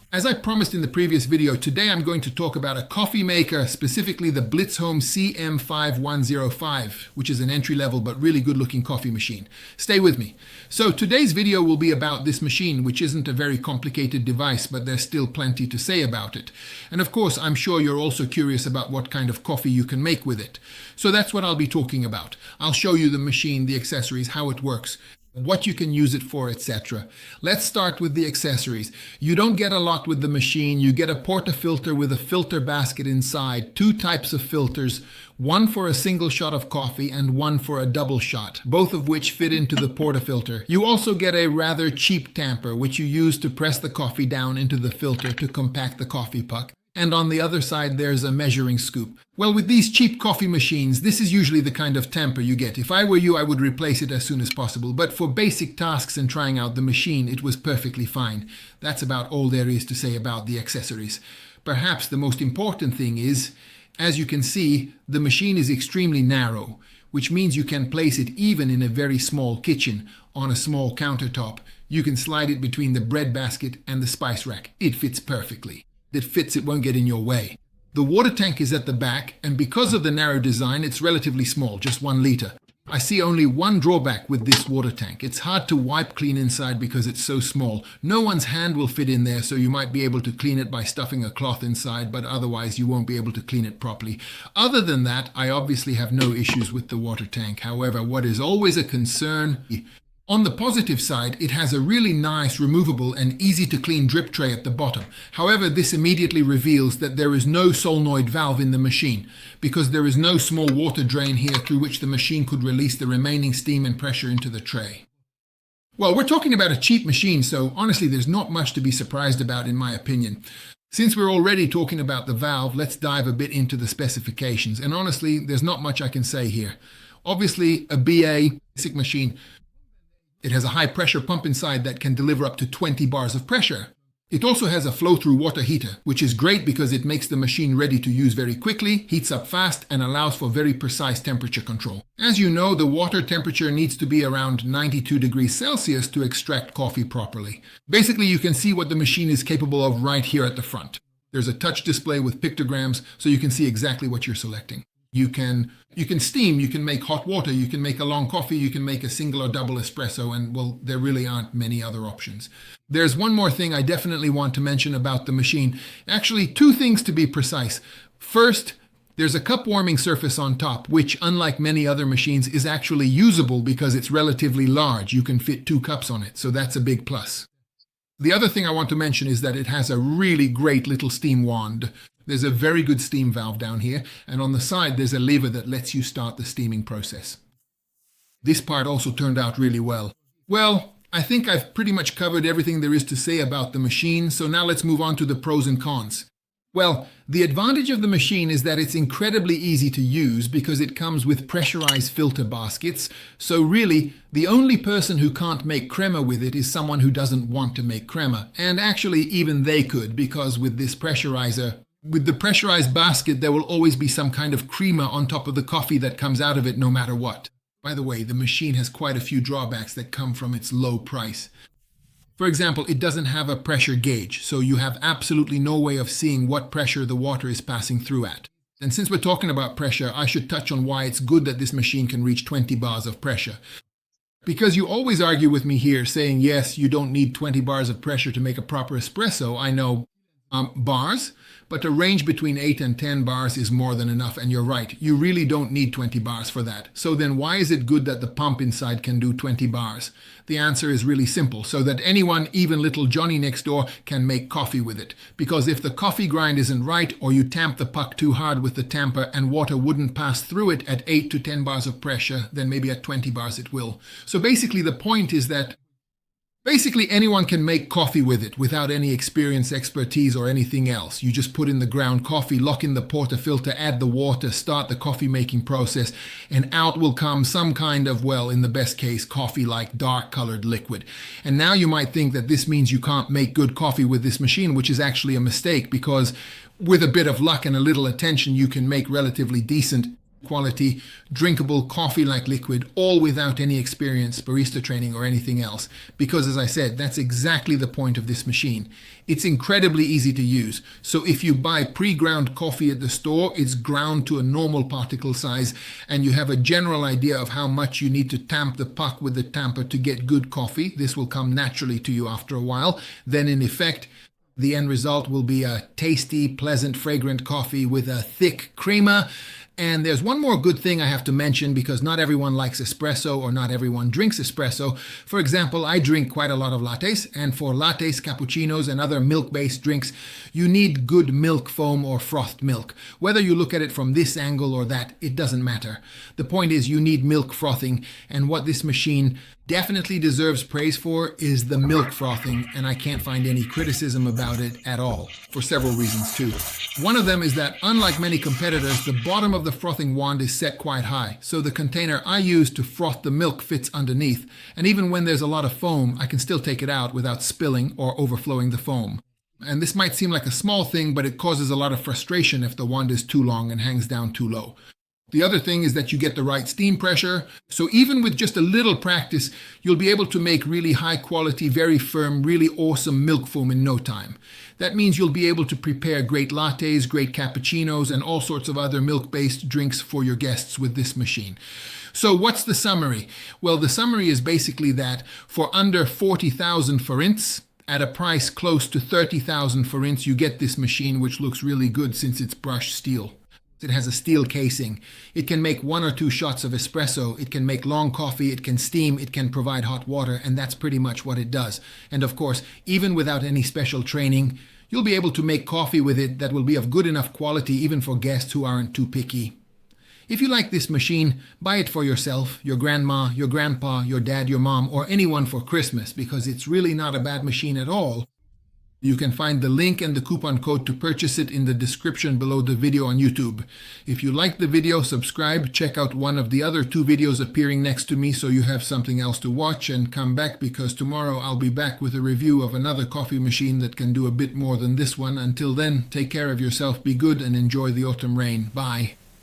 As I promised in the previous video, today I'm going to talk about a coffee maker, specifically the BlitzHome CM5105, which is an entry-level but really good-looking coffee machine. Stay with me. So today's video will be about this machine, which isn't a very complicated device, but there's still plenty to say about it. And of course, I'm sure you're also curious about what kind of coffee you can make with it. So that's what I'll be talking about. I'll show you the machine, the accessories, how it works, what you can use it for, etc. Let's start with the accessories. You don't get a lot with the machine. You get a portafilter with a filter basket inside, two types of filters, one for a single shot of coffee and one for a double shot, both of which fit into the portafilter. You also get a rather cheap tamper, which you use to press the coffee down into the filter to compact the coffee puck. And on the other side, there's a measuring scoop. Well, with these cheap coffee machines, this is usually the kind of tamper you get. If I were you, I would replace it as soon as possible. But for basic tasks and trying out the machine, it was perfectly fine. That's about all there is to say about the accessories. Perhaps the most important thing is, as you can see, the machine is extremely narrow, which means you can place it even in a very small kitchen on a small countertop. You can slide it between the bread basket and the spice rack. It fits perfectly. It fits, it won't get in your way. The water tank is at the back, and because of the narrow design, it's relatively small, just 1 liter. I see only one drawback with this water tank. It's hard to wipe clean inside because it's so small. No one's hand will fit in there, so you might be able to clean it by stuffing a cloth inside, but otherwise you won't be able to clean it properly. Other than that, I obviously have no issues with the water tank. However, what is always a concern, on the positive side, it has a really nice, removable and easy to clean drip tray at the bottom. However, this immediately reveals that there is no solenoid valve in the machine, because there is no small water drain here through which the machine could release the remaining steam and pressure into the tray. Well, we're talking about a cheap machine, so honestly there's not much to be surprised about in my opinion. Since we're already talking about the valve, let's dive a bit into the specifications. And honestly, there's not much I can say here. Obviously, a BA basic machine. It has a high pressure pump inside that can deliver up to 20 bars of pressure. It also has a flow-through water heater, which is great because it makes the machine ready to use very quickly, heats up fast, and allows for very precise temperature control. As you know, the water temperature needs to be around 92 degrees Celsius to extract coffee properly. Basically, you can see what the machine is capable of right here at the front. There's a touch display with pictograms, so you can see exactly what you're selecting. You can steam, you can make hot water, you can make a long coffee, you can make a single or double espresso, and well, there really aren't many other options. There's one more thing I definitely want to mention about the machine. Actually, 2 things to be precise. First, there's a cup warming surface on top, which, unlike many other machines, is actually usable because it's relatively large. You can fit 2 cups on it, so that's a big plus. The other thing I want to mention is that it has a really great little steam wand. There's a very good steam valve down here, and on the side there's a lever that lets you start the steaming process. This part also turned out really well. Well, I think I've pretty much covered everything there is to say about the machine, so now let's move on to the pros and cons. Well, the advantage of the machine is that it's incredibly easy to use because it comes with pressurized filter baskets. So really, the only person who can't make crema with it is someone who doesn't want to make crema. And actually, even they could, because with this pressurizer, with the pressurized basket, there will always be some kind of crema on top of the coffee that comes out of it no matter what. By the way, the machine has quite a few drawbacks that come from its low price. For example, it doesn't have a pressure gauge, so you have absolutely no way of seeing what pressure the water is passing through at. And since we're talking about pressure, I should touch on why it's good that this machine can reach 20 bars of pressure. Because you always argue with me here saying, yes, you don't need 20 bars of pressure to make a proper espresso. I know bars, but a range between 8 and 10 bars is more than enough, and you're right, you really don't need 20 bars for that. So then why is it good that the pump inside can do 20 bars? The answer is really simple, so that anyone, even little Johnny next door, can make coffee with it. Because if the coffee grind isn't right, or you tamp the puck too hard with the tamper and water wouldn't pass through it at 8 to 10 bars of pressure, then maybe at 20 bars it will. So basically the point is that basically anyone can make coffee with it without any experience, expertise, or anything else. You just put in the ground coffee, lock in the portafilter, add the water, start the coffee making process, and out will come some kind of, well, in the best case, coffee-like dark colored liquid. And now you might think that this means you can't make good coffee with this machine, which is actually a mistake, because with a bit of luck and a little attention, you can make relatively decent quality, drinkable coffee-like liquid, all without any experience, barista training, or anything else. Because, as I said, that's exactly the point of this machine. It's incredibly easy to use. So if you buy pre-ground coffee at the store, it's ground to a normal particle size, and you have a general idea of how much you need to tamp the puck with the tamper to get good coffee. This will come naturally to you after a while. Then, in effect, the end result will be a tasty, pleasant, fragrant coffee with a thick creamer. And there's one more good thing I have to mention, because not everyone likes espresso or not everyone drinks espresso. For example, I drink quite a lot of lattes, and for lattes, cappuccinos, and other milk-based drinks, you need good milk foam or frothed milk. Whether you look at it from this angle or that, it doesn't matter. The point is you need milk frothing, and what this machine definitely deserves praise for is the milk frothing, and I can't find any criticism about it at all, for several reasons too. One of them is that, unlike many competitors, the bottom of the frothing wand is set quite high, so the container I use to froth the milk fits underneath, and even when there's a lot of foam, I can still take it out without spilling or overflowing the foam. And this might seem like a small thing, but it causes a lot of frustration if the wand is too long and hangs down too low. The other thing is that you get the right steam pressure, so even with just a little practice, you'll be able to make really high quality, very firm, really awesome milk foam in no time. That means you'll be able to prepare great lattes, great cappuccinos, and all sorts of other milk-based drinks for your guests with this machine. So what's the summary? Well, the summary is basically that for under 40,000 forints, at a price close to 30,000 forints, you get this machine, which looks really good since it's brushed steel. It has a steel casing. It can make 1 or 2 shots of espresso. It can make long coffee. It can steam. It can provide hot water. And that's pretty much what it does. And of course, even without any special training, you'll be able to make coffee with it that will be of good enough quality even for guests who aren't too picky. If you like this machine, buy it for yourself, your grandma, your grandpa, your dad, your mom, or anyone for Christmas, because it's really not a bad machine at all. You can find the link and the coupon code to purchase it in the description below the video on YouTube. If you like the video, subscribe, check out one of the other 2 videos appearing next to me so you have something else to watch, and come back because tomorrow I'll be back with a review of another coffee machine that can do a bit more than this one. Until then, take care of yourself, be good, and enjoy the autumn rain. Bye.